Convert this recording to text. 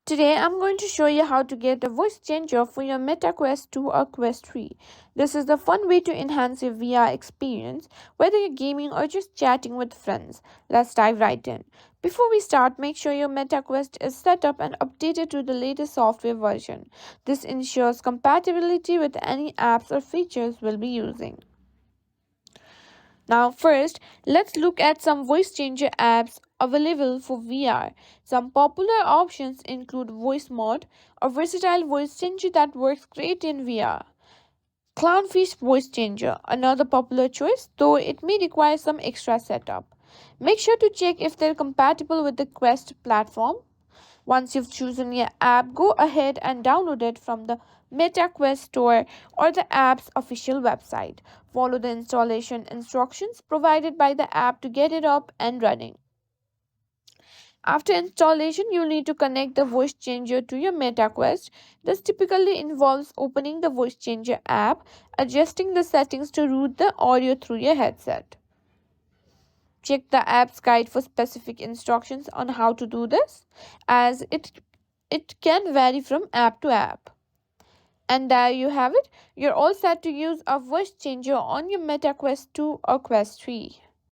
Today I'm going to show you how to get a voice changer for your Meta Quest 2 or Quest 3. This is the fun way to enhance your VR experience, whether you're gaming or just chatting with friends. Let's dive right in. Before we start, make sure your Meta Quest is set up and updated to the latest software version. This ensures compatibility with any apps or features we'll be using. Now, first, let's look at some voice changer apps available for VR. Some popular options include Voice Mod, a versatile voice changer that works great in VR. Clownfish Voice Changer, another popular choice, though it may require some extra setup. Make sure to check if they're compatible with the Quest platform. Once you've chosen your app, go ahead and download it from the MetaQuest store or the app's official website. Follow the installation instructions provided by the app to get it up and running. After installation, you'll need to connect the voice changer to your MetaQuest. This typically involves opening the voice changer app, adjusting the settings to route the audio through your headset. Check the app's guide for specific instructions on how to do this, as it can vary from app to app. And there you have it. You're all set to use a voice changer on your Meta Quest 2 or Quest 3.